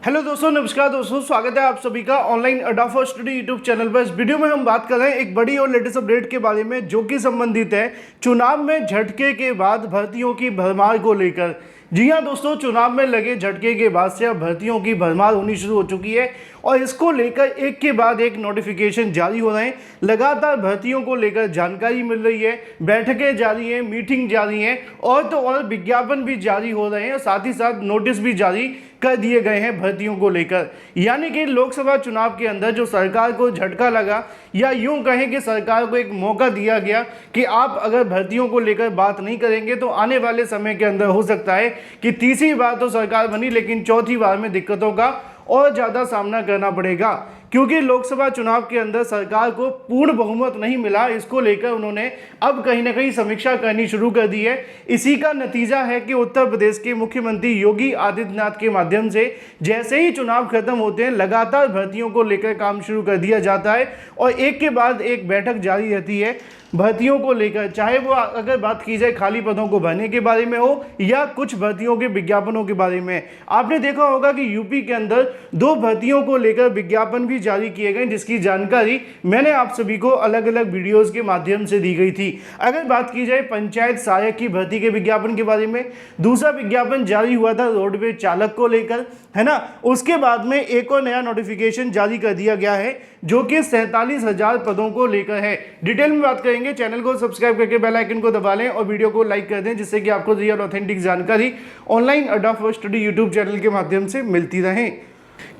Hello दोस्तों, नमस्कार दोस्तों, स्वागत है आप सभी का ऑनलाइन अड्डा फॉर स्टडी यूट्यूब चैनल पर। इस वीडियो में हम बात कर रहे हैं एक बड़ी और लेटेस्ट अपडेट के बारे में जो कि संबंधित है चुनाव में झटके के बाद भर्तियों की भरमार को लेकर। जी हाँ दोस्तों, चुनाव में लगे झटके के बाद से अब भर्तियों की भरमार होनी शुरू हो चुकी है और इसको लेकर एक के बाद एक नोटिफिकेशन जारी हो रहे हैं। लगातार भर्तियों को लेकर जानकारी मिल रही है, बैठकें जारी हैं, मीटिंग जारी हैं और तो और विज्ञापन भी जारी हो रहे हैं, साथ ही साथ नोटिस भी जारी कर दिए गए हैं भर्तियों को लेकर। यानी कि लोकसभा चुनाव के अंदर जो सरकार को झटका लगा, या यूं कहें कि सरकार को एक मौका दिया गया कि आप अगर भर्तियों को लेकर बात नहीं करेंगे तो आने वाले समय के अंदर हो सकता है कि तीसरी बार तो सरकार बनी लेकिन चौथी बार में दिक्कतों का और ज़्यादा सामना करना पड़ेगा, क्योंकि लोकसभा चुनाव के अंदर सरकार को पूर्ण बहुमत नहीं मिला। इसको लेकर उन्होंने अब कहीं ना कहीं समीक्षा करनी शुरू कर दी है। इसी का नतीजा है कि उत्तर प्रदेश के मुख्यमंत्री योगी आदित्यनाथ के माध्यम से जैसे ही चुनाव खत्म होते हैं लगातार भर्तियों को लेकर काम शुरू कर दिया जाता है और एक के बाद एक बैठक जारी रहती है भर्तियों को लेकर। चाहे वो अगर बात की जाए खाली पदों को भरने के बारे में हो या कुछ भर्तियों के विज्ञापनों के बारे में। आपने देखा होगा कि यूपी के अंदर 2 भर्तियों को लेकर विज्ञापन भी जारी किए गए, जिसकी जानकारी मैंने आप सभी को अलग अलग वीडियोस के माध्यम से दी गई थी। अगर बात की जाए पंचायत सहायक की भर्ती के विज्ञापन के बारे में, दूसरा विज्ञापन जारी हुआ था रोडवेज चालक को लेकर, है ना। उसके बाद में एक और नया नोटिफिकेशन जारी कर दिया गया है जो कि 47,000 पदों को लेकर है। डिटेल में बात करेंगे। चैनल को सब्सक्राइब करके बेल आइकन को दबा लें और वीडियो को लाइक कर दें, जिससे कि आपको रियल ऑथेंटिक जानकारी ऑनलाइन अड्डा फॉर स्टडी यूट्यूब चैनल के माध्यम से मिलती रहे।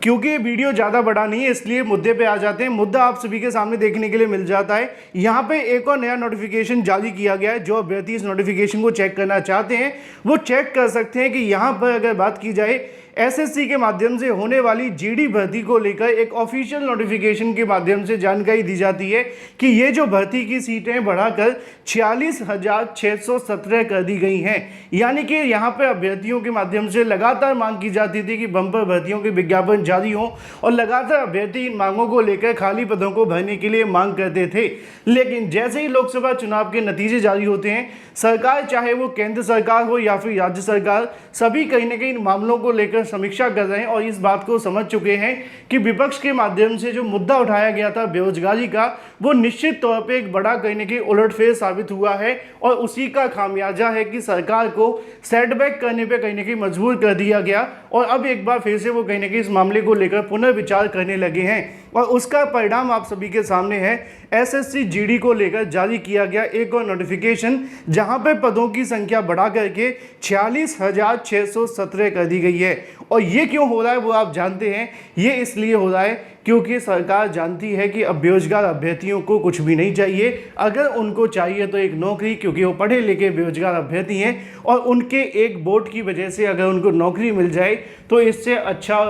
क्योंकि ये वीडियो ज़्यादा बड़ा नहीं है इसलिए मुद्दे पे आ जाते हैं। मुद्दा आप सभी के सामने देखने के लिए मिल जाता है। यहाँ पे एक और नया नोटिफिकेशन जारी किया गया है। जो अभ्यर्थी इस नोटिफिकेशन को चेक करना चाहते हैं वो चेक कर सकते हैं कि यहाँ पर अगर बात की जाए एसएससी के माध्यम से होने वाली जीडी भर्ती को लेकर एक ऑफिशियल नोटिफिकेशन के माध्यम से जानकारी दी जाती है कि ये जो भर्ती की सीटें बढ़ाकर 46,617 कर दी गई हैं। यानी कि यहाँ पर अभ्यर्थियों के माध्यम से लगातार मांग की जाती थी कि बम्पर भर्तियों के विज्ञापन जारी हों और लगातार अभ्यर्थी इन मांगों को लेकर खाली पदों को भरने के लिए मांग करते थे। लेकिन जैसे ही लोकसभा चुनाव के नतीजे जारी होते हैं, सरकार चाहे वो केंद्र सरकार हो या फिर राज्य सरकार, सभी कहीं ना कहीं इन मामलों को लेकर समीक्षा कर रहे हैं और इस बात को समझ चुके हैं कि विपक्ष के माध्यम से जो मुद्दा उठाया गया था बेरोजगारी का, वो निश्चित तौर पे एक बड़ा कहीं ना कहीं उलटफेर साबित हुआ है और उसी का खामियाजा है कि सरकार को सेटबैक करने पे कहीं ना कहीं मजबूर कर दिया गया और अब एक बार फिर से वो कहीं ना कहीं इस मामले को लेकर पुनर्विचार करने लगे हैं। और उसका परिणाम आप सभी के सामने है। एसएससी जीडी को लेकर जारी किया गया एक और नोटिफिकेशन, जहां पे पदों की संख्या बढ़ा करके 46,617 कर दी गई है। और ये क्यों हो रहा है वो आप जानते हैं। ये इसलिए हो रहा है क्योंकि सरकार जानती है कि अब बेरोजगार अभ्यर्थियों को कुछ भी नहीं चाहिए। अगर उनको चाहिए तो एक नौकरी, क्योंकि वो पढ़े लिखे बेरोजगार अभ्यर्थी हैं और उनके एक वोट की वजह से अगर उनको नौकरी मिल जाए तो इससे अच्छा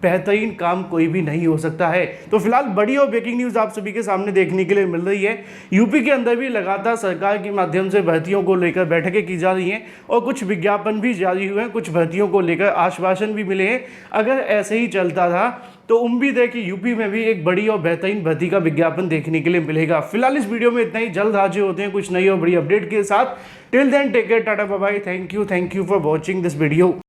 बेहतरीन काम कोई भी नहीं हो सकता है। तो फिलहाल बड़ी और ब्रेकिंग न्यूज़ आप सभी के सामने देखने के लिए मिल रही है। यूपी के अंदर भी लगातार सरकार के माध्यम से भर्तियों को लेकर बैठकें की जा रही हैं और कुछ विज्ञापन भी जारी हुए हैं, कुछ भर्तियों को लेकर आश्वासन भी मिले हैं। अगर ऐसे ही चलता रहा तो उम्मीद है कि यूपी में भी एक बड़ी और बेहतरीन भर्ती का विज्ञापन देखने के लिए मिलेगा। फिलहाल इस वीडियो में इतना ही। जल्द हाजिर होते हैं कुछ नई और बड़ी अपडेट के साथ। Till then take care, tata bye bye, thank you for watching this video.